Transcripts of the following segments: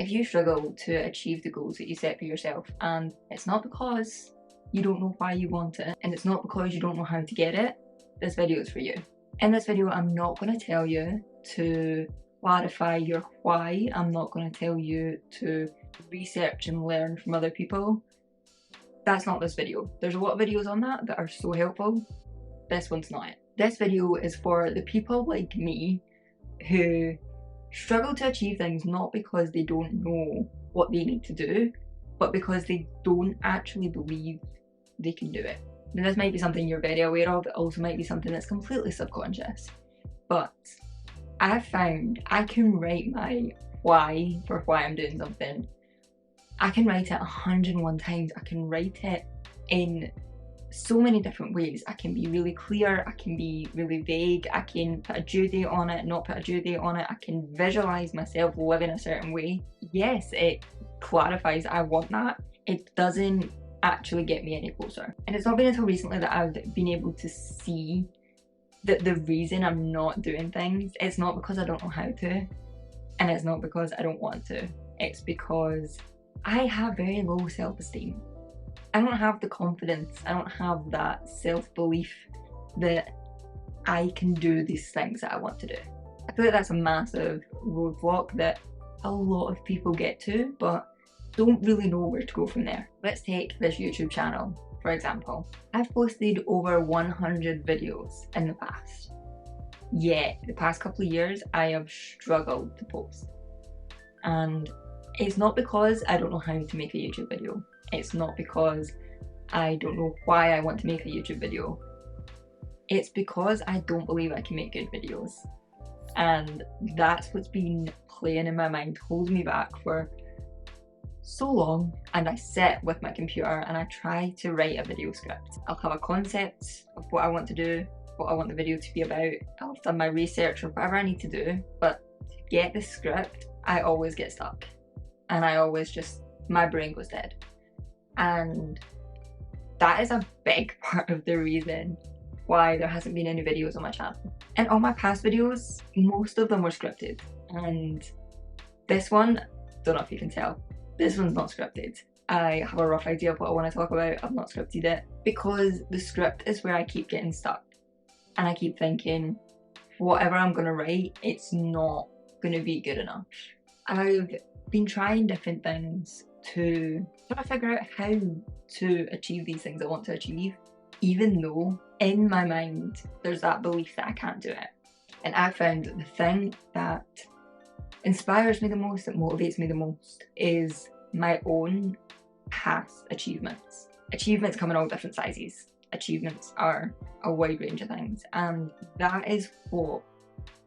If you struggle to achieve the goals that you set for yourself, and it's not because you don't know why you want it, and it's not because you don't know how to get it, this video is for you. In this video, I'm not going to tell you to clarify your why. I'm not going to tell you to research and learn from other people. That's not this video. There's a lot of videos on that are so helpful. This one's not it. This video is for the people like me who struggle to achieve things not because they don't know what they need to do, but because they don't actually believe they can do it. Now, this might be something you're very aware of, it also might be something that's completely subconscious. But I've found I can write my why for why I'm doing something. I can write it 101 times. I can write it in so many different ways. I can be really clear, I can be really vague, I can put a due date on it, not put a due date on it, I can visualise myself living a certain way. Yes, it clarifies I want that. It doesn't actually get me any closer. And it's not been until recently that I've been able to see that the reason I'm not doing things, it's not because I don't know how to, and it's not because I don't want to. It's because I have very low self-esteem. I don't have the confidence, I don't have that self-belief that I can do these things that I want to do. I feel like that's a massive roadblock that a lot of people get to, but don't really know where to go from there. Let's take this YouTube channel, for example. I've posted over 100 videos in the past. Yet, the past couple of years, I have struggled to post. And it's not because I don't know how to make a YouTube video. It's not because I don't know why I want to make a YouTube video. It's because I don't believe I can make good videos. And that's what's been playing in my mind, holding me back for so long. And I sit with my computer and I try to write a video script. I'll have a concept of what I want to do, what I want the video to be about. I'll have done my research or whatever I need to do. But to get the script, I always get stuck. And I always just, my brain goes dead. And that is a big part of the reason why there hasn't been any videos on my channel. And all my past videos, most of them were scripted. And this one, don't know if you can tell, this one's not scripted. I have a rough idea of what I want to talk about, I've not scripted it. Because the script is where I keep getting stuck. And I keep thinking, whatever I'm gonna write, it's not gonna be good enough. I've been trying different things to try to figure out how to achieve these things I want to achieve, even though in my mind there's that belief that I can't do it. And I found that the thing that inspires me the most, that motivates me the most, is my own past achievements. Achievements come in all different sizes. Achievements are a wide range of things, and that is what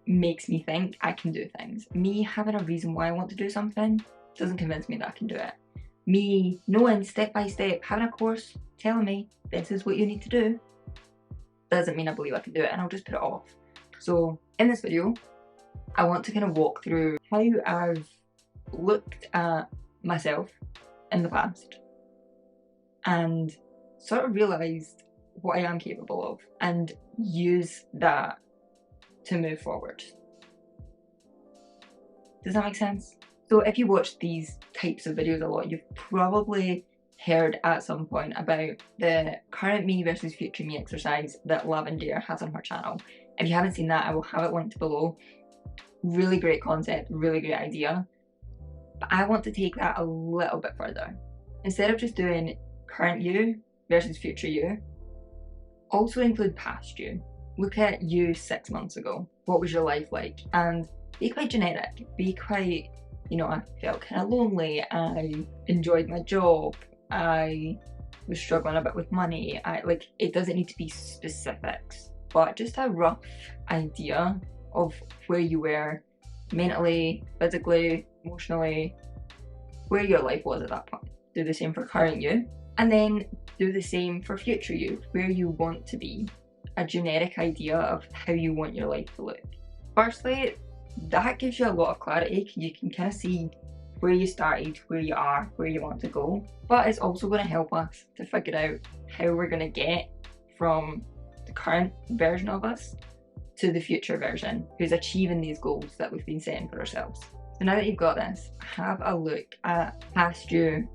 makes me think I can do things. Me having a reason why I want to do something doesn't convince me that I can do it. Me knowing step by step, having a course telling me this is what you need to do, doesn't mean I believe I can do it, and I'll just put it off. So in this video, I want to kind of walk through how I've looked at myself in the past and sort of realised what I am capable of and use that to move forward. Does that make sense? So if you watch these types of videos a lot, you've probably heard at some point about the current me versus future me exercise that Lavender has on her channel. If you haven't seen that, I will have it linked below. Really great concept, really great idea. But I want to take that a little bit further. Instead of just doing current you versus future you, also include past you. Look at you 6 months ago. What was your life like? And be quite generic. Be quite, you know, I felt kind of lonely. I enjoyed my job. I was struggling a bit with money. It doesn't need to be specifics, but just a rough idea of where you were mentally, physically, emotionally, where your life was at that point. Do the same for current you, and then do the same for future you, where you want to be. A generic idea of how you want your life to look. Firstly, that gives you a lot of clarity. You can kind of see where you started, where you are, where you want to go. But it's also going to help us to figure out how we're going to get from the current version of us to the future version who's achieving these goals that we've been setting for ourselves. So now that you've got this, have a look at past you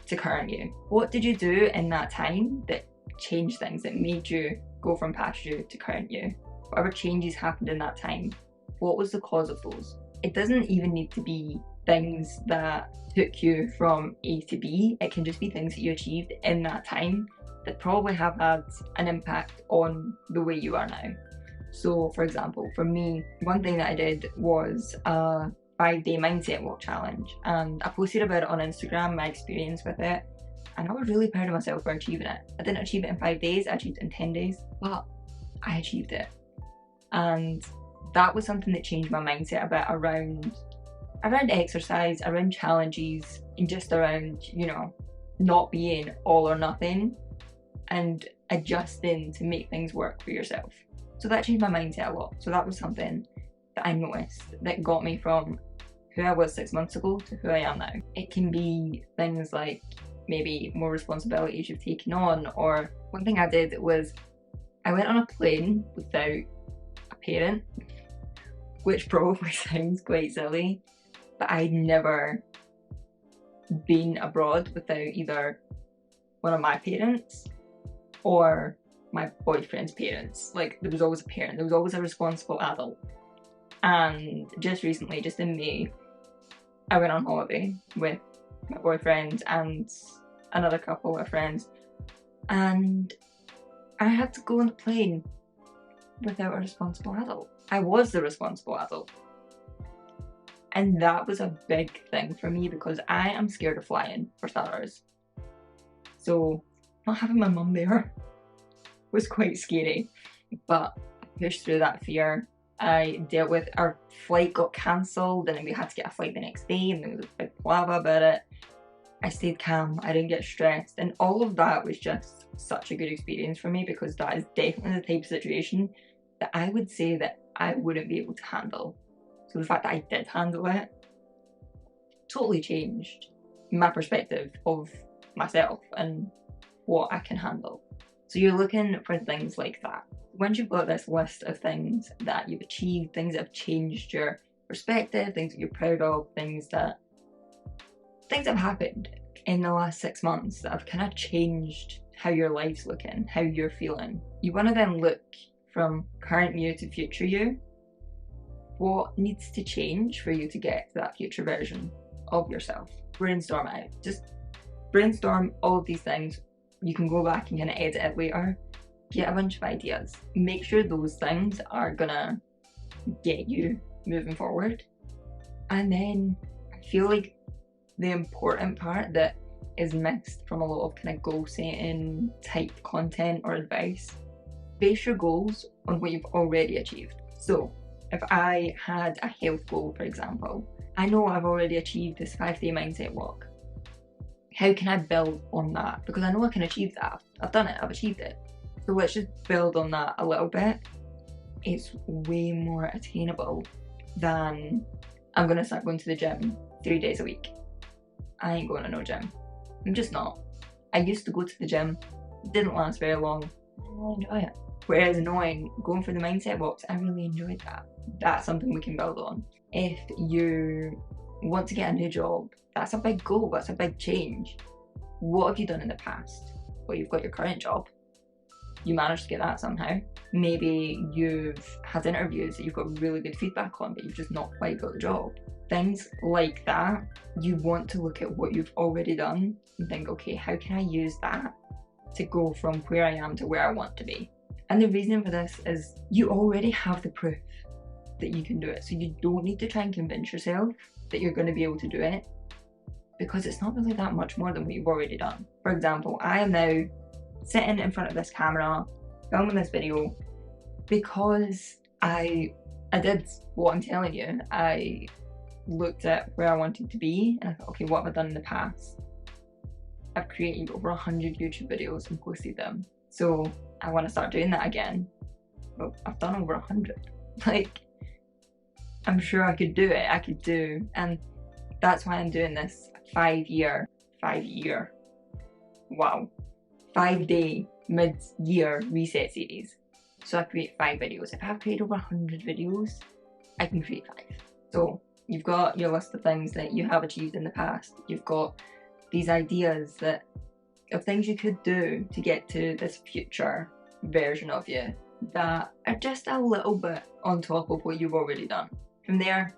to current you. What did you do in that time that changed things, that made you go from past you to current you? Whatever changes happened in that time, what was the cause of those? It doesn't even need to be things that took you from A to B. It can just be things that you achieved in that time that probably have had an impact on the way you are now. So for example, for me, one thing that I did was a 5-day mindset walk challenge, and I posted about it on Instagram, my experience with it, and I was really proud of myself for achieving it. I didn't achieve it in 5 days, I achieved it in 10 days, but I achieved it. And that was something that changed my mindset a bit around exercise, around challenges, and just around, you know, not being all or nothing and adjusting to make things work for yourself. So that changed my mindset a lot. So that was something that I noticed that got me from who I was 6 months ago to who I am now. It can be things like maybe more responsibilities you've taken on, or one thing I did was I went on a plane without a parent, which probably sounds quite silly, but I'd never been abroad without either one of my parents or my boyfriend's parents. Like, there was always a parent, there was always a responsible adult. And just recently, just in May, I went on holiday with my boyfriend and another couple of friends, and I had to go on the plane without a responsible adult. I was the responsible adult. And that was a big thing for me because I am scared of flying, for starters. So not having my mum there was quite scary, but I pushed through that fear. I dealt with, our flight got cancelled and then we had to get a flight the next day, and there was a big palaver about it. I stayed calm, I didn't get stressed, and all of that was just such a good experience for me, because that is definitely the type of situation that I would say that I wouldn't be able to handle. So the fact that I did handle it totally changed my perspective of myself and what I can handle. So you're looking for things like that. Once you've got this list of things that you've achieved, things that have changed your perspective, things that you're proud of, things that have happened in the last 6 months that have kind of changed how your life's looking, how you're feeling, you want to then look from current you to future you. What needs to change for you to get to that future version of yourself? Brainstorm it out. Just brainstorm all of these things. You can go back and kind of edit it later. Get a bunch of ideas. Make sure those things are gonna get you moving forward. And then I feel like the important part that is missed from a lot of kind of goal setting type content or advice, base your goals on what you've already achieved. So if I had a health goal, for example, I know I've already achieved this 5-day mindset walk. How can I build on that? Because I know I can achieve that. I've done it, I've achieved it. So let's just build on that a little bit. It's way more attainable than I'm gonna start going to the gym 3 days a week. I ain't going to no gym. I'm just not. I used to go to the gym, it didn't last very long. I really enjoy it. Whereas knowing, going for the mindset walks, I really enjoyed that. That's something we can build on. If you want to get a new job, that's a big goal, that's a big change. What have you done in the past? Well, you've got your current job. You managed to get that somehow. Maybe you've had interviews that you've got really good feedback on, but you've just not quite got the job. Things like that, you want to look at what you've already done and think, okay, how can I use that to go from where I am to where I want to be? And the reason for this is you already have the proof that you can do it. So you don't need to try and convince yourself that you're going to be able to do it, because it's not really that much more than what you've already done. For example, I am now sitting in front of this camera, filming this video, because I did what I'm telling you. I looked at where I wanted to be and I thought, okay, what have I done in the past? I've created over 100 YouTube videos and posted them. So I want to start doing that again. Well, I've done over 100. Like, I'm sure I could do it. I could do, and that's why I'm doing this 5-day mid-year reset series. So I create 5 videos. If I've created over 100 videos, I can create 5. So You've got your list of things that you have achieved in the past. You've got these ideas of things you could do to get to this future version of you that are just a little bit on top of what you've already done. From there,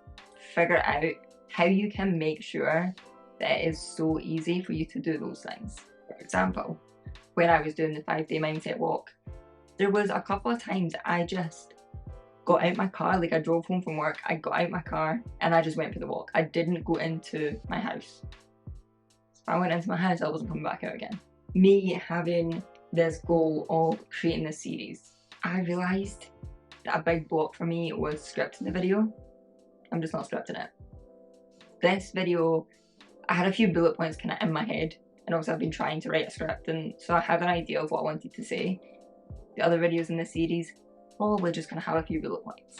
figure out how you can make sure that it is so easy for you to do those things. For example, when I was doing the 5-day mindset walk, there was a couple of times I just got out my car, like I drove home from work, I got out my car and I just went for the walk. I didn't go into my house. If I went into my house, I wasn't coming back out again. Me having this goal of creating this series, I realised that a big block for me was scripting the video. I'm just not scripting it. This video, I had a few bullet points kind of in my head, and also I've been trying to write a script, and so I had an idea of what I wanted to say. The other videos in this series probably just gonna have a few bullet points,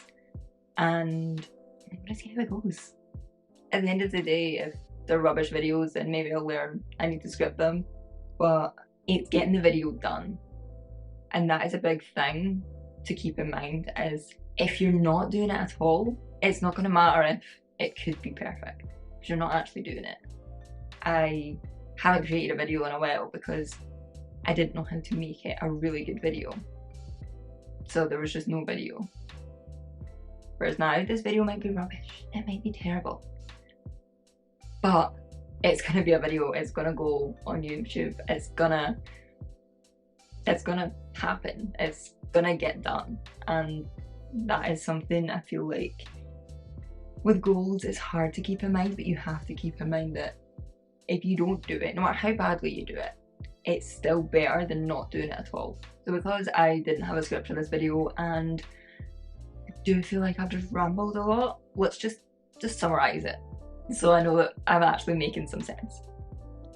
and I'm gonna see how it goes. At the end of the day, if they're rubbish videos, then maybe I'll learn I need to script them, but it's getting the video done. And that is a big thing to keep in mind, is if you're not doing it at all, it's not gonna matter if it could be perfect, because you're not actually doing it. I haven't created a video in a while because I didn't know how to make it a really good video. So there was just no video. Whereas now, this video might be rubbish, it might be terrible, but it's gonna be a video, it's gonna go on YouTube, it's gonna happen, it's gonna get done. And that is something I feel like with goals, it's hard to keep in mind, but you have to keep in mind that if you don't do it, no matter how badly you do it, it's still better than not doing it at all. So because I didn't have a script for this video and I do feel like I've just rambled a lot, let's just summarise it so I know that I'm actually making some sense.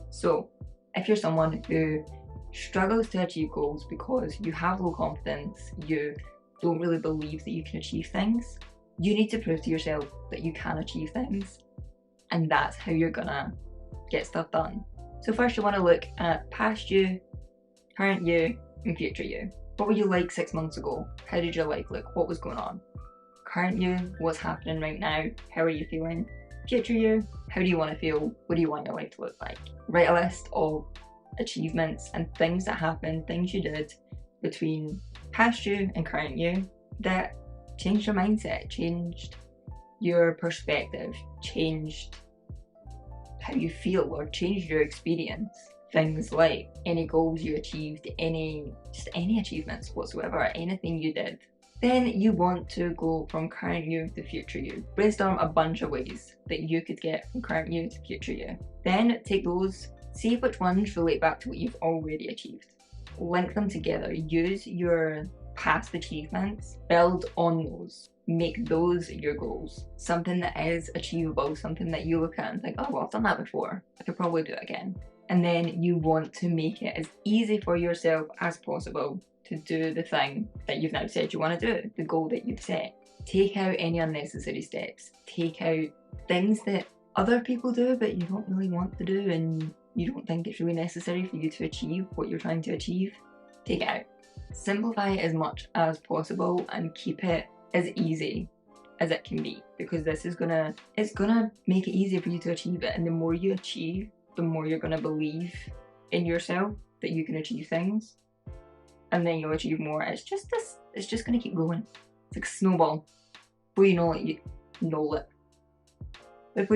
So if you're someone who struggles to achieve goals because you have low confidence, you don't really believe that you can achieve things, you need to prove to yourself that you can achieve things, and that's how you're gonna get stuff done. So first you want to look at past you, current you, and future you. What were you like 6 months ago? How did your life look? What was going on? Current you, what's happening right now? How are you feeling? Future you, how do you want to feel? What do you want your life to look like? Write a list of achievements and things that happened, things you did between past you and current you that changed your mindset, changed your perspective, changed how you feel, or changed your experience. Things like any goals you achieved, any achievements whatsoever, anything you did. Then you want to go from current you to future you. Brainstorm a bunch of ways that you could get from current you to future you. Then take those, see which ones relate back to what you've already achieved. Link them together, use your past achievements, build on those. Make those your goals. Something that is achievable, something that you look at and think, oh well, I've done that before, I could probably do it again. And then you want to make it as easy for yourself as possible to do the thing that you've now said you want to do, the goal that you've set. Take out any unnecessary steps. Take out things that other people do but you don't really want to do and you don't think it's really necessary for you to achieve what you're trying to achieve. Take it out. Simplify it as much as possible and keep it as easy as it can be, because this is gonna make it easier for you to achieve it. And the more you achieve, the more you're gonna believe in yourself that you can achieve things, and then you'll achieve more. It's just gonna keep going. It's like a snowball. Before you know it, Before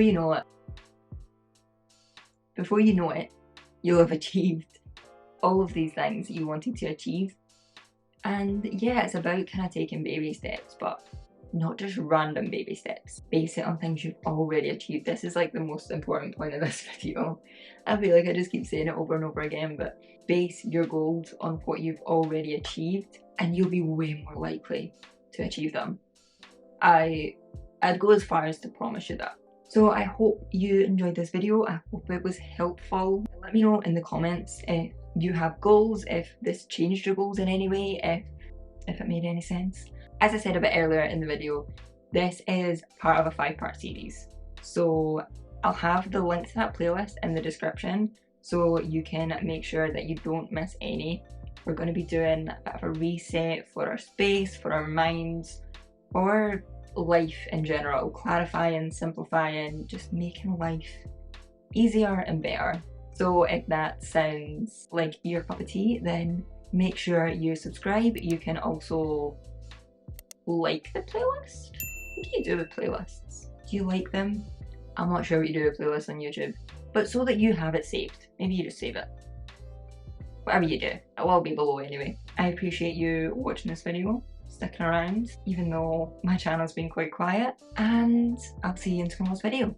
you know it, you'll have achieved all of these things that you wanted to achieve. And yeah, it's about kind of taking baby steps, but not just random baby steps. Base it on things you've already achieved. This is like the most important point of this video. I feel like I just keep saying it over and over again, but base your goals on what you've already achieved and you'll be way more likely to achieve them. I'd go as far as to promise you that. So I hope you enjoyed this video. I hope it was helpful. Let me know in the comments if you have goals, if this changed your goals in any way, if it made any sense. As I said a bit earlier in the video, this is part of a 5-part series. So I'll have the link to that playlist in the description so you can make sure that you don't miss any. We're going to be doing a bit of a reset for our space, for our minds, for life in general, clarifying, simplifying, just making life easier and better. So if that sounds like your cup of tea, then make sure you subscribe. You can also like the playlist. What do you do with playlists? Do you like them? I'm not sure what you do with playlists on YouTube, but so that you have it saved, maybe you just save it. Whatever you do, it will be below anyway. I appreciate you watching this video, sticking around, even though my channel's been quite quiet, and I'll see you in tomorrow's video.